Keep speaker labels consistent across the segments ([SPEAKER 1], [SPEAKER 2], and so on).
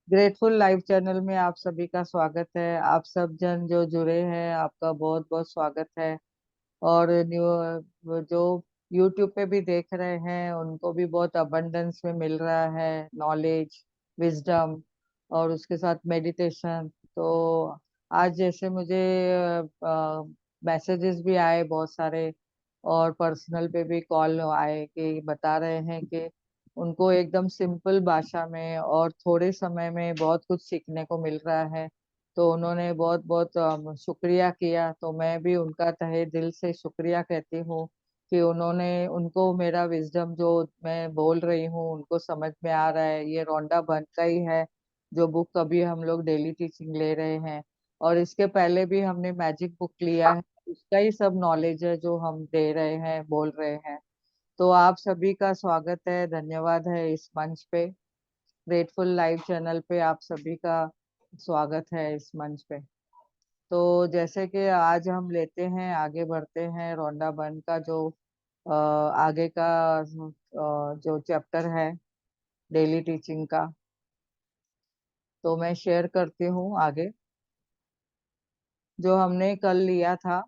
[SPEAKER 1] Grateful live channel में आप सभी का स्वागत है। आप सब जन जो जुड़े हैं, आपका बहुत बहुत स्वागत है। और न्यू जो यूट्यूब पे भी देख रहे हैं, उनको भी बहुत अबंडेंस में मिल रहा है नॉलेज, विजडम और उसके साथ मेडिटेशन। तो आज जैसे मुझे मैसेजेस भी आए बहुत सारे, और पर्सनल पे भी कॉल आए कि बता रहे हैं कि उनको एकदम सिंपल भाषा में और थोड़े समय में बहुत कुछ सीखने को मिल रहा है। तो उन्होंने बहुत बहुत शुक्रिया किया। तो मैं भी उनका तहे दिल से शुक्रिया कहती हूँ कि उन्होंने उनको मेरा विजडम जो मैं बोल रही हूँ उनको समझ में आ रहा है। ये रोंडा बर्न का ही है जो बुक अभी हम लोग डेली टीचिंग ले रहे हैं, और इसके पहले भी हमने मैजिक बुक लिया है, उसका ही सब नॉलेज है जो हम दे रहे हैं, बोल रहे हैं। तो आप सभी का स्वागत है, धन्यवाद है इस मंच पे। ग्रेटफुल लाइव चैनल पे आप सभी का स्वागत है इस मंच पे। तो जैसे कि आज हम लेते हैं, आगे बढ़ते हैं रोंडा बर्न का जो आगे का जो चैप्टर है डेली टीचिंग का। तो मैं शेयर करती हूँ आगे जो हमने कल लिया था।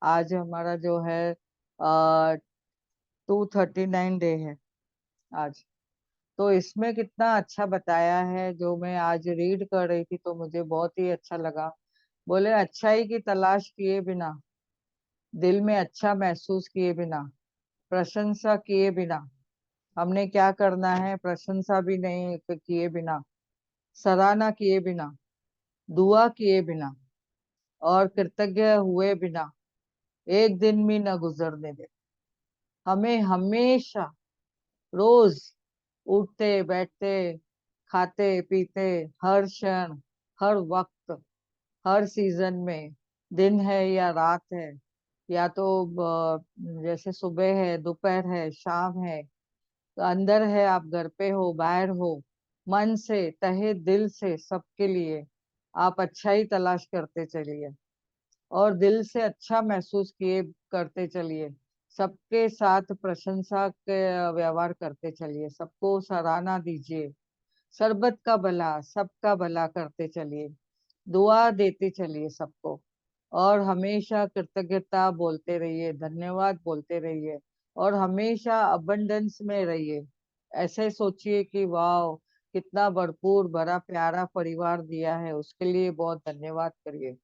[SPEAKER 1] आज हमारा जो है 239 डे है आज। तो इसमें कितना अच्छा बताया है, जो मैं आज रीड कर रही थी तो मुझे बहुत ही अच्छा लगा। बोले अच्छाई की तलाश किए बिना, दिल में अच्छा महसूस किए बिना, प्रशंसा किए बिना, हमने क्या करना है, प्रशंसा भी नहीं किए बिना, सराहना किए बिना, दुआ किए बिना और कृतज्ञ हुए बिना एक दिन भी न गुजरने दे। हमें हमेशा, रोज, उठते बैठते, खाते पीते, हर क्षण, हर वक्त, हर सीजन में, दिन है या रात है, या तो जैसे सुबह है, दोपहर है, शाम है, तो अंदर है, आप घर पे हो, बाहर हो, मन से, तहे दिल से सबके लिए आप अच्छा ही तलाश करते चलिए और दिल से अच्छा महसूस किए करते चलिए। सबके साथ प्रशंसा के व्यवहार करते चलिए, सबको सराहना दीजिए, सरबत का भला, सबका भला करते चलिए, दुआ देते चलिए सबको, और हमेशा कृतज्ञता बोलते रहिए, धन्यवाद बोलते रहिए, और हमेशा अबंडेंस में रहिए। ऐसे सोचिए कि वाह, कितना भरपूर भरा प्यारा परिवार दिया है, उसके लिए बहुत धन्यवाद करिए।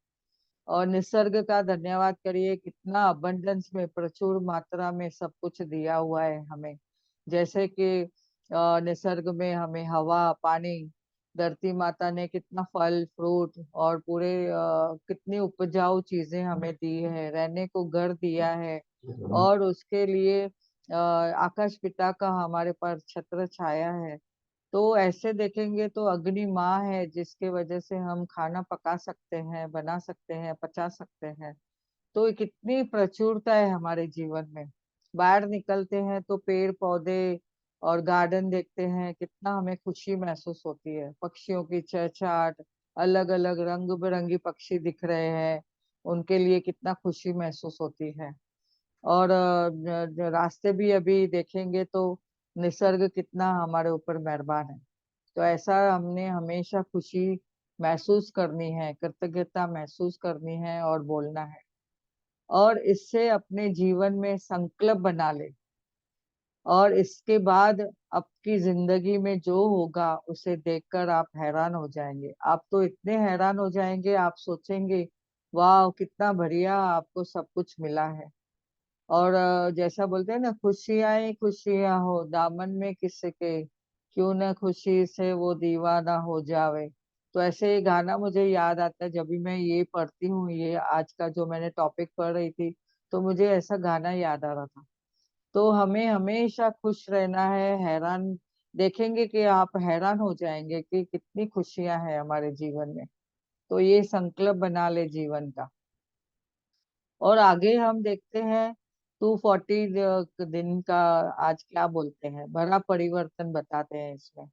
[SPEAKER 1] और निसर्ग का धन्यवाद करिए, कितना अबंडेंस में, प्रचुर मात्रा में सब कुछ दिया हुआ है हमें। जैसे कि निसर्ग में हमें हवा, पानी, धरती माता ने कितना फल फ्रूट और पूरे कितनी उपजाऊ चीजें हमें दी है, रहने को घर दिया है, और उसके लिए आकाश पिता का हमारे पर छत्र छाया है। तो ऐसे देखेंगे तो अग्नि माँ है जिसके वजह से हम खाना पका सकते हैं, बना सकते हैं, पचा सकते हैं। तो ये कितनी प्रचुरता है हमारे जीवन में। बाहर निकलते हैं तो पेड़ पौधे और गार्डन देखते हैं, कितना हमें खुशी महसूस होती है। पक्षियों की चहचहाट, अलग अलग रंग बिरंगी पक्षी दिख रहे हैं, उनके लिए कितना खुशी महसूस होती है। और रास्ते भी अभी देखेंगे तो निसर्ग कितना हमारे ऊपर मेहरबान है। तो ऐसा हमने हमेशा खुशी महसूस करनी है, कृतज्ञता महसूस करनी है और बोलना है। और इससे अपने जीवन में संकल्प बना ले, और इसके बाद आपकी जिंदगी में जो होगा उसे देखकर आप हैरान हो जाएंगे। आप तो इतने हैरान हो जाएंगे, आप सोचेंगे वाह, कितना बढ़िया आपको सब कुछ मिला है। और जैसा बोलते हैं ना, खुशियां ही खुशियां हो दामन में किसके, क्यों न खुशी से वो दीवाना हो जावे। तो ऐसे ये गाना मुझे याद आता है जब भी मैं ये पढ़ती हूँ, ये आज का जो मैंने टॉपिक पढ़ रही थी, तो मुझे ऐसा गाना याद आ रहा था। तो हमें हमेशा खुश रहना है, हैरान, देखेंगे कि आप हैरान हो जाएंगे कि कितनी खुशियां हैं हमारे जीवन में। तो ये संकल्प बना ले जीवन का। और आगे हम देखते हैं 240 दिन का। आज क्या बोलते हैं, बड़ा परिवर्तन बताते हैं इसमें।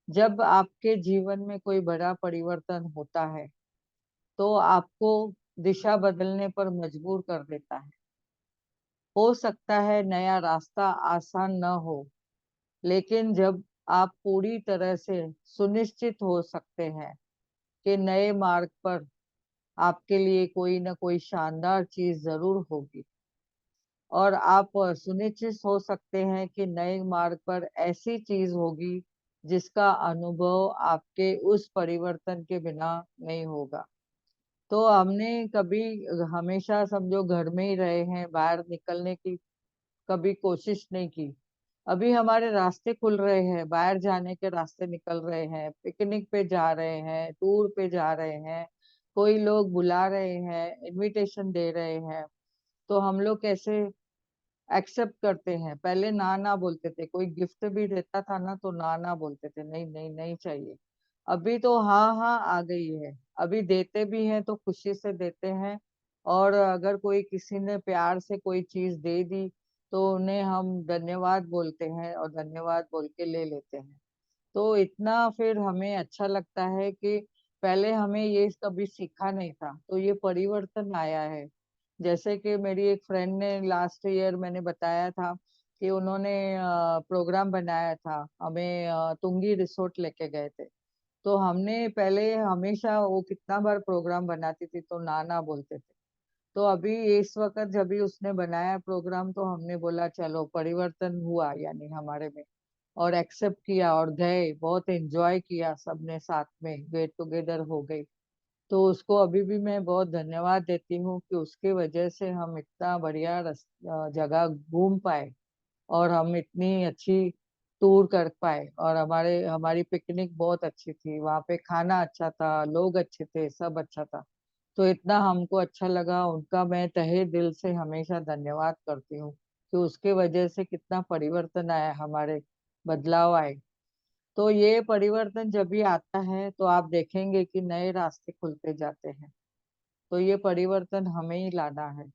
[SPEAKER 1] जब आपके जीवन में कोई बड़ा परिवर्तन होता है तो आपको दिशा बदलने पर मजबूर कर देता है। हो सकता है नया रास्ता आसान न हो, लेकिन जब आप पूरी तरह से सुनिश्चित हो सकते हैं कि नए मार्ग पर आपके लिए कोई ना कोई शानदार चीज जरूर होगी। और आप सुनिश्चित हो सकते हैं कि नए मार्ग पर ऐसी चीज होगी जिसका अनुभव आपके उस परिवर्तन के बिना नहीं होगा। तो हमने कभी हमेशा समझो घर में ही रहे हैं, बाहर निकलने की कभी कोशिश नहीं की। अभी हमारे रास्ते खुल रहे हैं, बाहर जाने के रास्ते निकल रहे हैं, पिकनिक पे जा रहे हैं, टूर पे जा रहे हैं, कोई लोग बुला रहे हैं, इनविटेशन दे रहे हैं। तो हम लोग कैसे एक्सेप्ट करते हैं? पहले ना ना बोलते थे, कोई गिफ्ट भी देता था ना तो ना ना बोलते थे, नहीं नहीं नहीं चाहिए। अभी तो हाँ हाँ आ गई है। अभी देते भी हैं तो खुशी से देते हैं। और अगर कोई किसी ने प्यार से कोई चीज दे दी तो उन्हें हम धन्यवाद बोलते हैं और धन्यवाद बोल के ले लेते हैं। तो इतना फिर हमें अच्छा लगता है कि पहले हमें ये कभी सीखा नहीं था, तो ये परिवर्तन आया है। जैसे कि मेरी एक फ्रेंड ने लास्ट ईयर मैंने बताया था कि उन्होंने प्रोग्राम बनाया था, हमें तुंगी रिसोर्ट लेके गए थे। तो हमने पहले हमेशा वो कितना बार प्रोग्राम बनाती थी तो ना ना बोलते थे। तो अभी इस वक्त जब भी उसने बनाया प्रोग्राम तो हमने बोला चलो परिवर्तन हुआ यानी हमारे में, और एक्सेप्ट किया और गए, बहुत एंजॉय किया, सबने साथ में गेट टुगेदर हो गई। तो उसको अभी भी मैं बहुत धन्यवाद देती हूँ कि उसके वजह से हम इतना बढ़िया जगह घूम पाए और हम इतनी अच्छी टूर कर पाए, और हमारे हमारी पिकनिक बहुत अच्छी थी, वहां पे खाना अच्छा था, लोग अच्छे थे, सब अच्छा था। तो इतना हमको अच्छा लगा, उनका मैं तहे दिल से हमेशा धन्यवाद करती हूँ कि उसके वजह से कितना परिवर्तन आया, हमारे बदलाव आए। तो ये परिवर्तन जब भी आता है तो आप देखेंगे कि नए रास्ते खुलते जाते हैं। तो ये परिवर्तन हमें ही लाना है।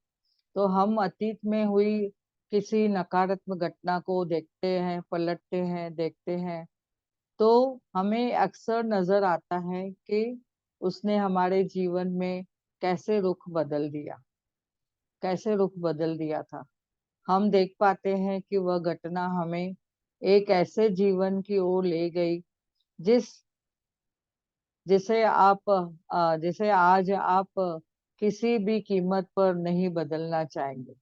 [SPEAKER 1] तो हम अतीत में हुई किसी नकारात्मक घटना को देखते हैं, पलटते हैं, देखते हैं, तो हमें अक्सर नजर आता है कि उसने हमारे जीवन में कैसे रुख बदल दिया, कैसे रुख बदल दिया था। हम देख पाते हैं कि वह घटना हमें एक ऐसे जीवन की ओर ले गई जिस जिसे आज आप किसी भी कीमत पर नहीं बदलना चाहेंगे।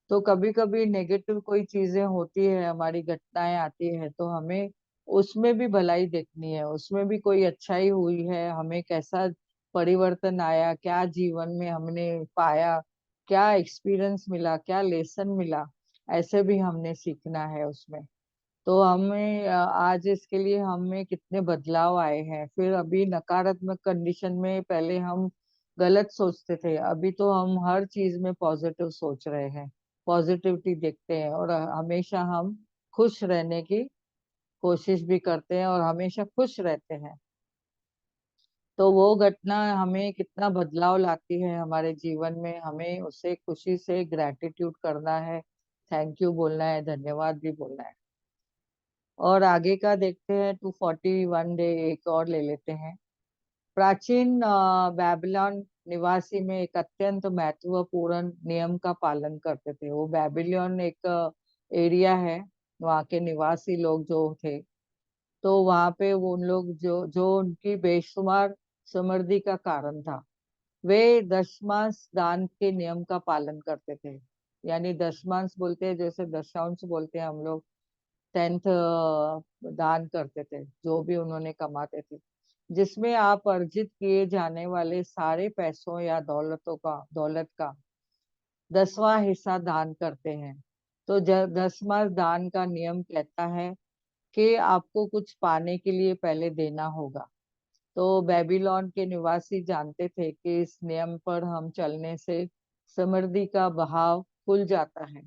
[SPEAKER 1] तो कभी कभी नेगेटिव कोई चीजें होती है, हमारी घटनाएं आती है, तो हमें उसमें भी भलाई देखनी है, उसमें भी कोई अच्छाई हुई है, हमें कैसा परिवर्तन आया, क्या जीवन में हमने पाया, क्या एक्सपीरियंस मिला, क्या लेसन मिला, ऐसे भी हमने सीखना है उसमें। तो हमें आज इसके लिए हमें कितने बदलाव आए हैं। फिर अभी नकारात्मक कंडीशन में पहले हम गलत सोचते थे, अभी तो हम हर चीज में पॉजिटिव सोच रहे हैं, पॉजिटिविटी देखते हैं, और हमेशा हम खुश रहने की कोशिश भी करते हैं और हमेशा खुश रहते हैं। तो वो घटना हमें कितना बदलाव लाती है हमारे जीवन में, हमें उसे खुशी से ग्रैटिट्यूड करना है, थैंक यू बोलना है, धन्यवाद भी बोलना है। और आगे का देखते हैं, 241 डे एक और ले लेते हैं। प्राचीन बेबीलोन निवासी में एक अत्यंत महत्वपूर्ण नियम का पालन करते थे। वो बेबीलोन एक एरिया है, वहाँ के निवासी लोग जो थे, तो वहाँ पे वो उन लोग जो जो उनकी बेशुमार समृद्धि का कारण था, वे दशमांश दान के नियम का पालन करते थे। यानी दशमांश बोलते हैं, जैसे दशांश बोलते हैं हम लोग, 10th दान करते थे जो भी उन्होंने कमाते थे, जिसमें आप अर्जित किए जाने वाले सारे पैसों या दौलत का 10वां हिस्सा दान करते हैं। तो 10वां दान का नियम कहता है कि आपको कुछ पाने के लिए पहले देना होगा। तो बेबीलोन के निवासी जानते थे कि इस नियम पर हम चलने से समृद्धि का बहाव खुल जाता है।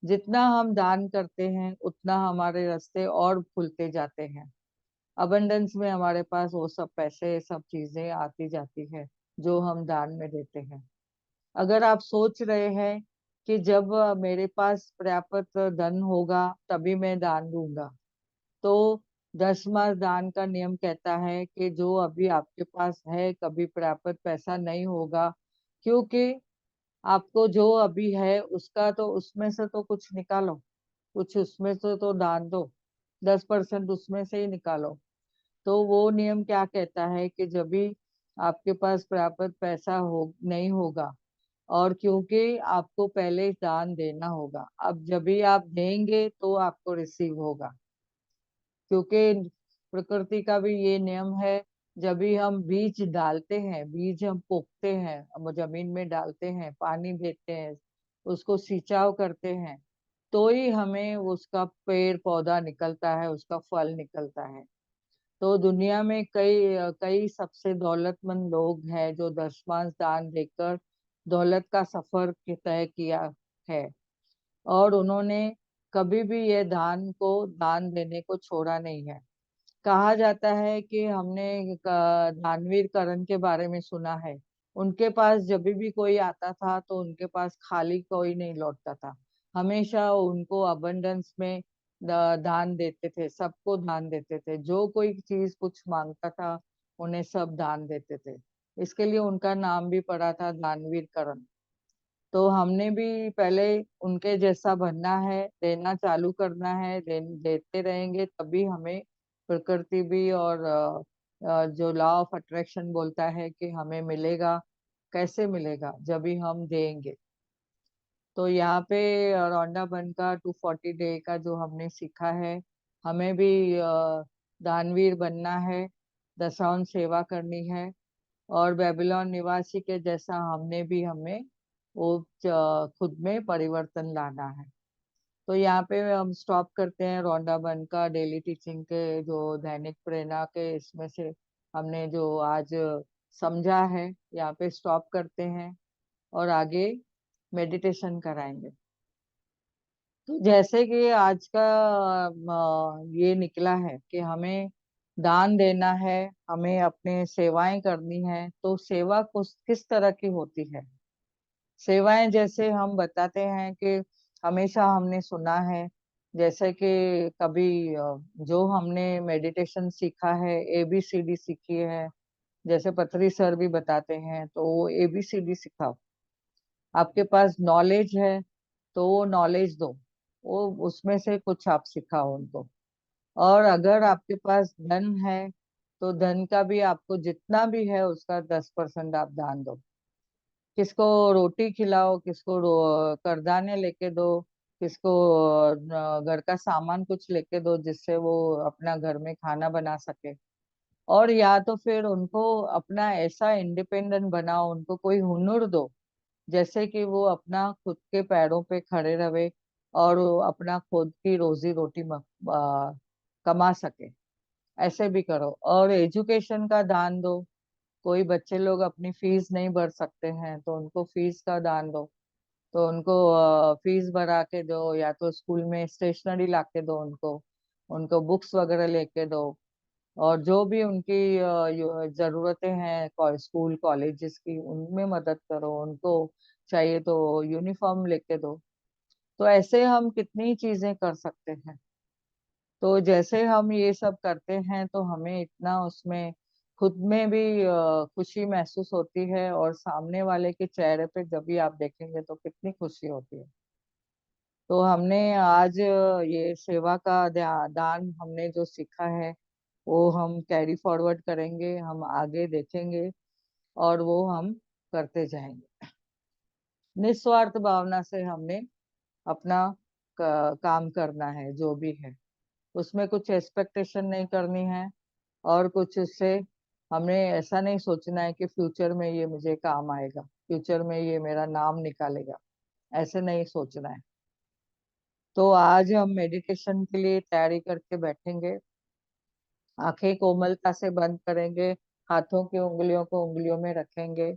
[SPEAKER 1] जितना हम दान करते हैं उतना हमारे रास्ते और खुलते जाते हैं। अबंडेंस में हमारे पास वो सब पैसे, सब चीजें आती जाती है जो हम दान में देते हैं। अगर आप सोच रहे हैं कि जब मेरे पास पर्याप्त धन होगा तभी मैं दान दूंगा, तो 10वां दान का नियम कहता है कि जो अभी आपके पास है, कभी पर्याप्त पैसा नहीं होगा, क्योंकि आपको जो अभी है उसका तो उसमें से तो कुछ निकालो, कुछ उसमें से तो दान दो। 10% उसमें से ही निकालो। तो वो नियम क्या कहता है कि जब भी आपके पास प्राप्त पैसा हो नहीं होगा, और क्योंकि आपको पहले दान देना होगा, अब जब भी आप देंगे तो आपको रिसीव होगा। क्योंकि प्रकृति का भी ये नियम है, जब भी हम बीज डालते हैं, बीज हम पोखते हैं, हम जमीन में डालते हैं, पानी देते हैं, उसको सिंचाव करते हैं, तो ही हमें उसका पेड़ पौधा निकलता है, उसका फल निकलता है। तो दुनिया में कई कई सबसे दौलतमंद लोग हैं जो दशमांश दान देकर दौलत का सफर तय किया है। और उन्होंने कभी भी ये दान देने को छोड़ा नहीं है। कहा जाता है कि हमने दानवीर करण के बारे में सुना है। उनके पास जब भी कोई आता था तो उनके पास खाली कोई नहीं लौटता था। हमेशा उनको अबंडेंस में दान देते थे, सबको दान देते थे, जो कोई चीज कुछ मांगता था उन्हें सब दान देते थे। इसके लिए उनका नाम भी पड़ा था दानवीर करण। तो हमने भी पहले उनके जैसा बनना है, देना चालू करना है, देते रहेंगे तभी हमें प्रकृति भी और जो लॉ ऑफ अट्रैक्शन बोलता है कि हमें मिलेगा। कैसे मिलेगा? जब भी हम देंगे। तो यहाँ पे रौंडा बन का 240 डे का जो हमने सीखा है, हमें भी दानवीर बनना है, दशाओं सेवा करनी है, और बेबीलोन निवासी के जैसा हमने भी हमें वो खुद में परिवर्तन लाना है। तो यहाँ पे हम स्टॉप करते हैं रौंडा बन का डेली टीचिंग के जो दैनिक प्रेरणा के इसमें से हमने जो आज समझा है, यहाँ पे स्टॉप करते हैं और आगे मेडिटेशन कराएंगे। तो जैसे कि आज का ये निकला है कि हमें दान देना है, हमें अपने सेवाएं करनी है। तो सेवा कुछ किस तरह की होती है? सेवाएं जैसे हम बताते हैं कि हमेशा हमने सुना है, जैसे कि कभी जो हमने मेडिटेशन सीखा है, एबीसीडी सीखी है, जैसे पथरी सर भी बताते हैं, तो वो एबीसीडी सिखाओ। आपके पास नॉलेज है तो वो नॉलेज दो, वो उसमें से कुछ आप सिखाओ उनको। और अगर आपके पास धन है तो धन का भी आपको जितना भी है उसका 10% आप दान दो। किसको रोटी खिलाओ, किसको करदाने लेके दो, किसको घर का सामान कुछ लेके दो जिससे वो अपना घर में खाना बना सके। और या तो फिर उनको अपना ऐसा इंडिपेंडेंट बनाओ, उनको कोई हुनर दो जैसे कि वो अपना खुद के पैरों पे खड़े रहे और वो अपना खुद की रोजी रोटी कमा सके। ऐसे भी करो। और एजुकेशन का दान दो। कोई बच्चे लोग अपनी फीस नहीं भर सकते हैं तो उनको फीस का दान दो। तो उनको फीस भरा के दो, या तो स्कूल में स्टेशनरी ला के दो उनको, उनको बुक्स वगैरह लेके दो। और जो भी उनकी जरूरतें हैं स्कूल कॉलेजेस की, उनमें मदद करो उनको। चाहिए तो यूनिफॉर्म लेके दो। तो ऐसे हम कितनी चीजें कर सकते हैं। तो जैसे हम ये सब करते हैं तो हमें इतना उसमें खुद में भी खुशी महसूस होती है, और सामने वाले के चेहरे पे जब भी आप देखेंगे तो कितनी खुशी होती है। तो हमने आज ये सेवा का दान हमने जो सीखा है वो हम कैरी फॉरवर्ड करेंगे, हम आगे देखेंगे और वो हम करते जाएंगे। निस्वार्थ भावना से हमने अपना काम करना है जो भी है, उसमें कुछ एक्सपेक्टेशन नहीं करनी है। और कुछ उससे हमें ऐसा नहीं सोचना है कि फ्यूचर में ये मुझे काम आएगा, फ्यूचर में ये मेरा नाम निकालेगा। ऐसे नहीं सोचना है। तो आज हम मेडिटेशन के लिए तैयारी करके बैठेंगे। आंखें कोमलता से बंद करेंगे, हाथों की उंगलियों को उंगलियों में रखेंगे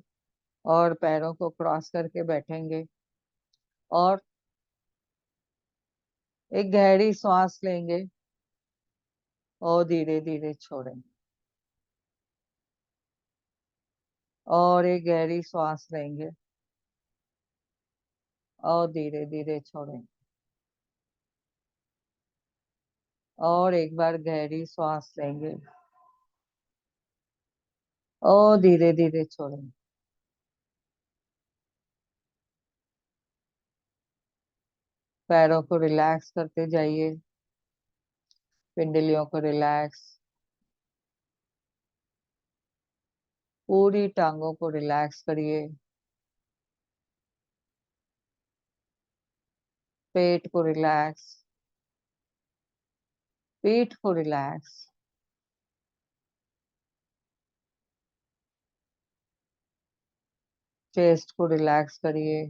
[SPEAKER 1] और पैरों को क्रॉस करके बैठेंगे। और एक गहरी सांस लेंगे और धीरे धीरे छोड़ेंगे। और एक गहरी सांस लेंगे और धीरे धीरे छोड़ेंगे। और एक बार गहरी सांस लेंगे और धीरे धीरे छोड़ेंगे। पैरों को रिलैक्स करते जाइए। पिंडलियों को रिलैक्स, पूरी टांगों को रिलैक्स करिए। पेट को रिलैक्स, पीठ को रिलैक्स, चेस्ट को रिलैक्स करिए।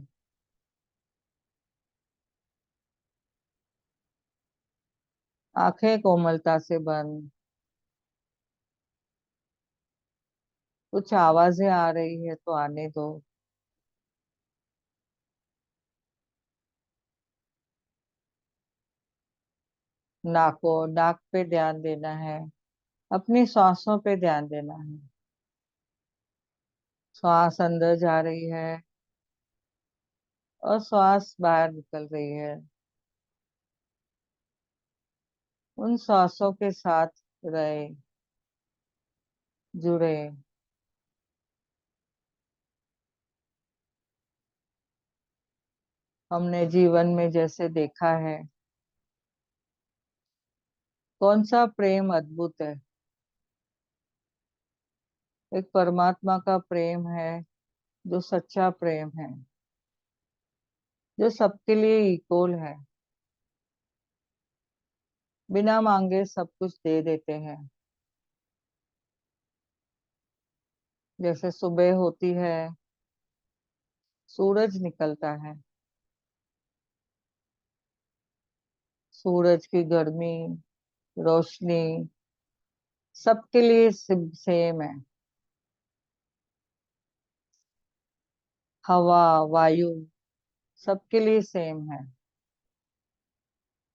[SPEAKER 1] आंखें कोमलता से बंद। कुछ आवाजें आ रही है तो आने दो। नाक पे ध्यान देना है, अपनी सांसों पे ध्यान देना है। श्वास अंदर जा रही है और श्वास बाहर निकल रही है। उन सांसों के साथ रहे, जुड़े। हमने जीवन में जैसे देखा है, कौन सा प्रेम अद्भुत है। एक परमात्मा का प्रेम है, जो सच्चा प्रेम है, जो सबके लिए इक्वल है, बिना मांगे सब कुछ दे देते हैं। जैसे सुबह होती है, सूरज निकलता है, सूरज की गर्मी, रोशनी सबके लिए सेम है। हवा, वायु सबके लिए सेम है,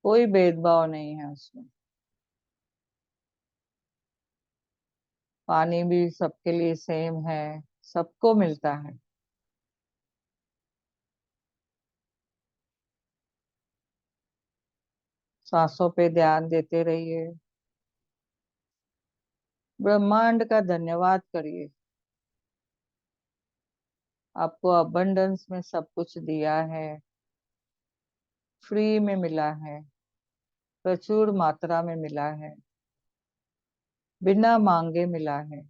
[SPEAKER 1] कोई भेदभाव नहीं है उसमें। पानी भी सबके लिए सेम है, सबको मिलता है। सांसों पे ध्यान देते रहिए। ब्रह्मांड का धन्यवाद करिए, आपको अबंडेंस में सब कुछ दिया है, फ्री में मिला है, प्रचुर मात्रा में मिला है, बिना मांगे मिला है।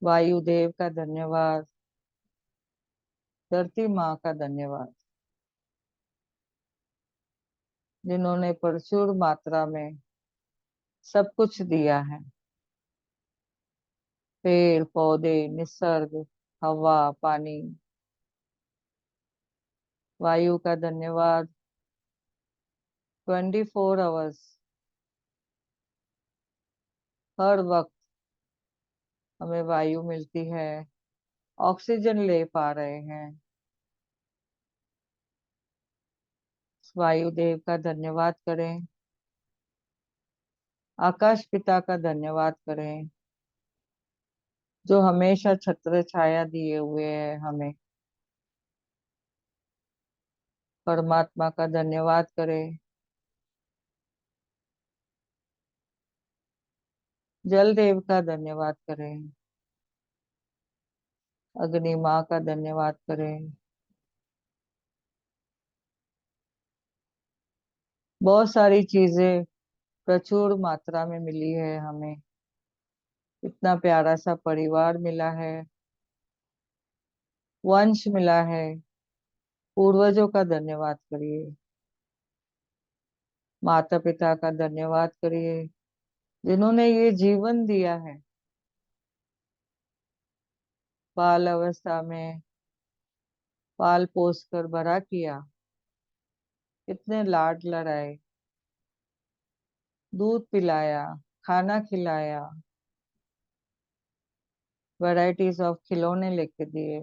[SPEAKER 1] वायुदेव का धन्यवाद, धरती माँ का धन्यवाद, जिन्होंने प्रचुर मात्रा में सब कुछ दिया है। पेड़ पौधे, निसर्ग, हवा, पानी। वायु का धन्यवाद, 24 आवर्स, हर वक्त हमें वायु मिलती है, ऑक्सीजन ले पा रहे हैं। वायु देव का धन्यवाद करें, आकाश पिता का धन्यवाद करें, जो हमेशा छत्र छाया दिए हुए है हमें। परमात्मा का धन्यवाद करें, जल देव का धन्यवाद करें, अग्नि माँ का धन्यवाद करें। बहुत सारी चीजें प्रचुर मात्रा में मिली है हमें, इतना प्यारा सा परिवार मिला है, वंश मिला है। पूर्वजों का धन्यवाद करिए, माता पिता का धन्यवाद करिए, जिन्होंने ये जीवन दिया है। बाल अवस्था में पाल पोस कर बड़ा किया, कितने लाड लड़ाए, दूध पिलाया, खाना खिलाया, वैरायटीज ऑफ खिलौने लेके दिए।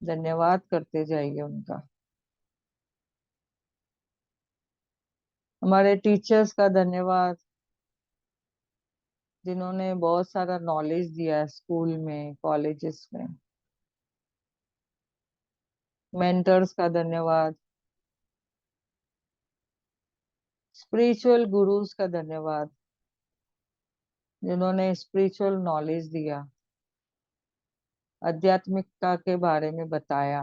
[SPEAKER 1] धन्यवाद करते जाइए उनका। हमारे टीचर्स का धन्यवाद, जिन्होंने बहुत सारा नॉलेज दिया है स्कूल में, कॉलेजेस में। मेंटर्स का धन्यवाद, स्पिरिचुअल गुरुज का धन्यवाद, जिन्होंने स्पिरिचुअल नॉलेज दिया, आध्यात्मिकता के बारे में बताया,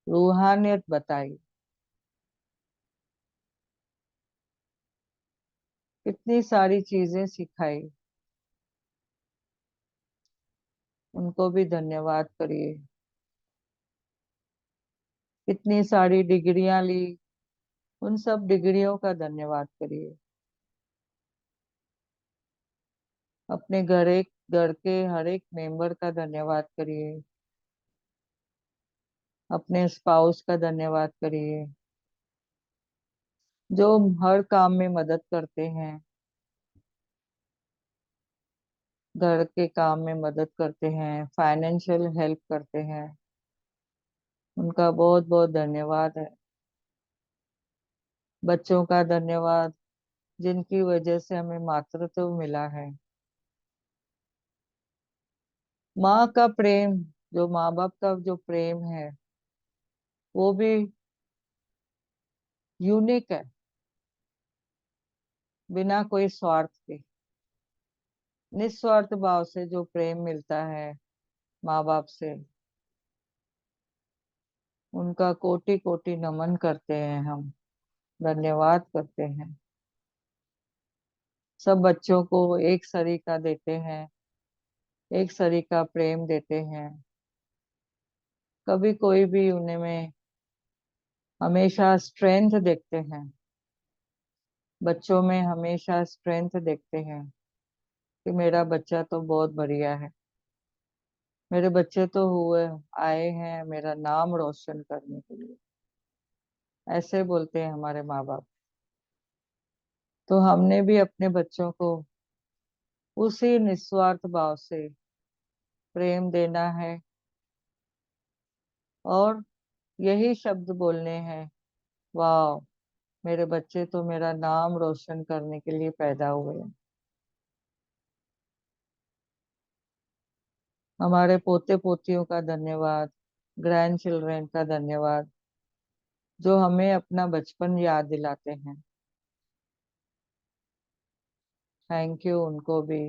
[SPEAKER 1] रूहानियत बताई। इतनी सारी चीजें सिखाई, उनको भी धन्यवाद करिए। इतनी सारी डिग्रियां ली, उन सब डिग्रियों का धन्यवाद करिए। अपने घर के हर एक मेंबर का धन्यवाद करिए। अपने स्पाउस का धन्यवाद करिए, जो हर काम में मदद करते हैं, घर के काम में मदद करते हैं, फाइनेंशियल हेल्प करते हैं। उनका बहुत बहुत धन्यवाद है। बच्चों का धन्यवाद, जिनकी वजह से हमें मातृत्व मिला है। माँ का प्रेम, जो माँ बाप का जो प्रेम है, वो भी यूनिक है, बिना कोई स्वार्थ के, निस्वार्थ भाव से जो प्रेम मिलता है माँ बाप से, उनका कोटि कोटि नमन करते हैं हम, धन्यवाद करते हैं। सब बच्चों को एक सरीका देते हैं, एक सरीका प्रेम देते हैं। कभी कोई भी उन्हें में हमेशा स्ट्रेंथ देखते हैं, बच्चों में हमेशा स्ट्रेंथ देखते हैं कि मेरा बच्चा तो बहुत बढ़िया है, मेरे बच्चे तो हुए आए हैं मेरा नाम रोशन करने के लिए, ऐसे बोलते हैं हमारे माँ बाप। तो हमने भी अपने बच्चों को उसी निस्वार्थ भाव से प्रेम देना है, और यही शब्द बोलने हैं, वाह, मेरे बच्चे तो मेरा नाम रोशन करने के लिए पैदा हुए हैं। हमारे पोते पोतियों का धन्यवाद, ग्रैंड चिल्ड्रन का धन्यवाद, जो हमें अपना बचपन याद दिलाते हैं। थैंक यू उनको भी।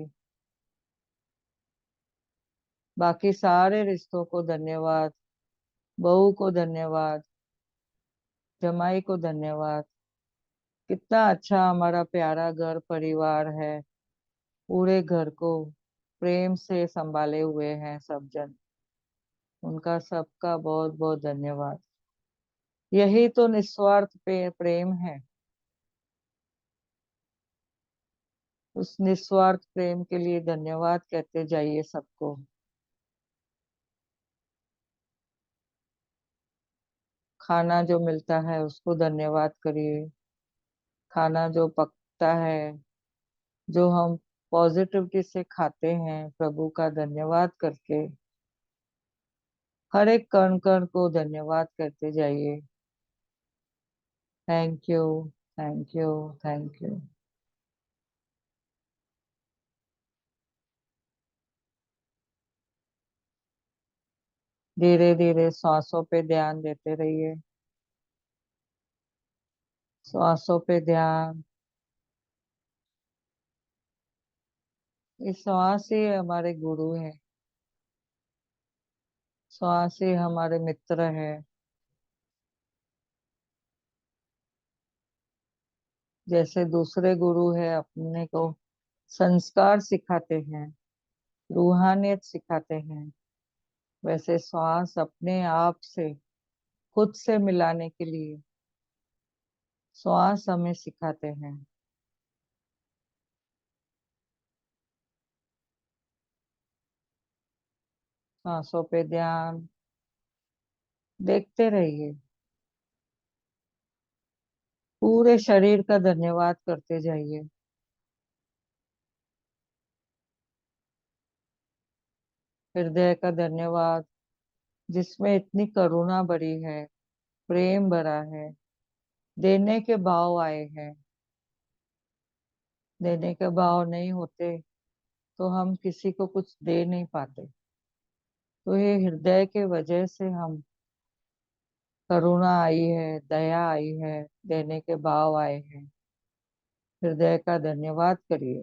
[SPEAKER 1] बाकी सारे रिश्तों को धन्यवाद, बहू को धन्यवाद, जमाई को धन्यवाद। कितना अच्छा हमारा प्यारा घर परिवार है, पूरे घर को प्रेम से संभाले हुए हैं सब जन, उनका सबका बहुत बहुत धन्यवाद। यही तो निस्वार्थ प्रेम है। उस निस्वार्थ प्रेम के लिए धन्यवाद कहते जाइए सबको। खाना जो मिलता है उसको धन्यवाद करिए, खाना जो पकता है, जो हम पॉजिटिविटी से खाते हैं, प्रभु का धन्यवाद करके हर एक कण कण को धन्यवाद करते जाइए। Thank you, thank you, thank you. धीरे धीरे सांसों पे ध्यान देते रहिए, सांसों पे ध्यान। इस श्वास ही हमारे गुरु हैं, श्वास ही हमारे मित्र है। जैसे दूसरे गुरु है अपने को संस्कार सिखाते हैं, रूहानियत सिखाते हैं, वैसे श्वास अपने आप से खुद से मिलाने के लिए श्वास हमें सिखाते हैं। सांसों पे ध्यान, देखते रहिए, पूरे शरीर का धन्यवाद करते जाइए। हृदय का धन्यवाद, जिसमें इतनी करुणा भरी है, प्रेम भरा है, देने के भाव आए हैं। देने के भाव नहीं होते तो हम किसी को कुछ दे नहीं पाते। तो ये हृदय के वजह से हम करुणा आई है, दया आई है, देने के भाव आए हैं। हृदय का धन्यवाद करिए।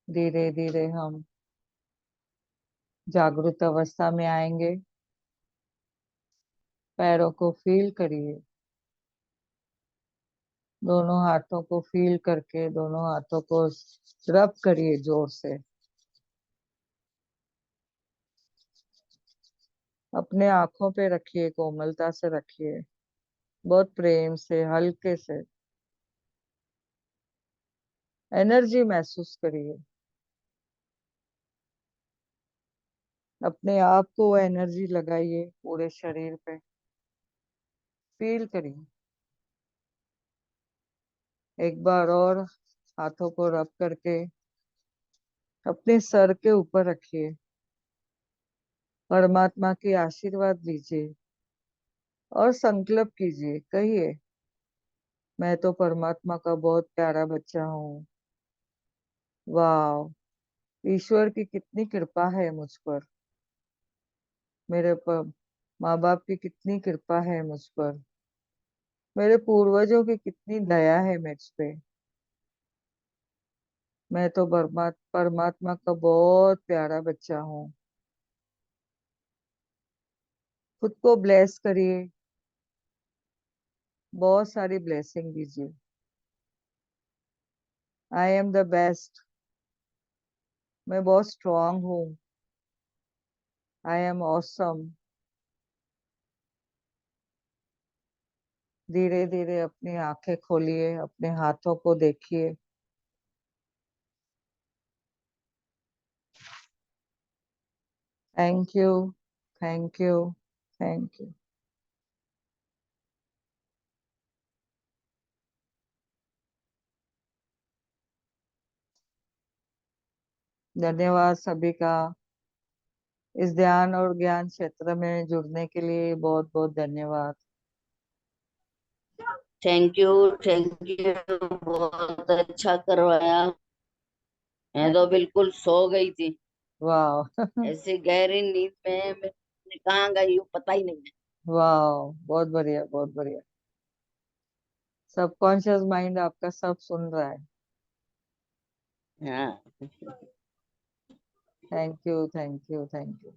[SPEAKER 1] धीरे धीरे हम जागृत अवस्था में आएंगे। पैरों को फील करिए, दोनों हाथों को फील करके दोनों हाथों को रब करिए जोर से। अपने आंखों पे रखिए, कोमलता से रखिए, बहुत प्रेम से, हल्के से। एनर्जी महसूस करिए, अपने आप को वो एनर्जी लगाइए पूरे शरीर पे, फील करिए। एक बार और हाथों को रब करके अपने सर के ऊपर रखिए, परमात्मा की आशीर्वाद लीजिए और संकल्प कीजिए, कहिए मैं तो परमात्मा का बहुत प्यारा बच्चा हूँ। वाह, ईश्वर की कितनी कृपा है मुझ पर, मेरे पर माँ बाप की कितनी कृपा है मुझ पर, मेरे पूर्वजों की कितनी दया है मुझ पे। मैं तो परमात्मा का बहुत प्यारा बच्चा हूँ। खुद को ब्लेस करिए, बहुत सारी ब्लेसिंग दीजिए। आई एम द बेस्ट, मैं बहुत स्ट्रांग हूँ। I am awesome. धीरे धीरे अपनी आंखें खोलिए, अपने हाथों को देखिए। Thank you, thank you, thank you. धन्यवाद सभी का, इस ध्यान और ज्ञान क्षेत्र में जुड़ने के लिए बहुत बहुत धन्यवाद।
[SPEAKER 2] Thank you, thank you. बहुत अच्छा करवाया। मैं तो बिल्कुल सो गई थी,
[SPEAKER 1] वाह
[SPEAKER 2] ऐसे गहरी नींद में मैं कहाँ गई हूँ पता ही नहीं है।
[SPEAKER 1] वाह, बहुत बढ़िया, बहुत बढ़िया। सबकॉन्शियस माइंड आपका सब सुन रहा है।
[SPEAKER 2] हाँ।
[SPEAKER 1] Thank you, thank you, thank you.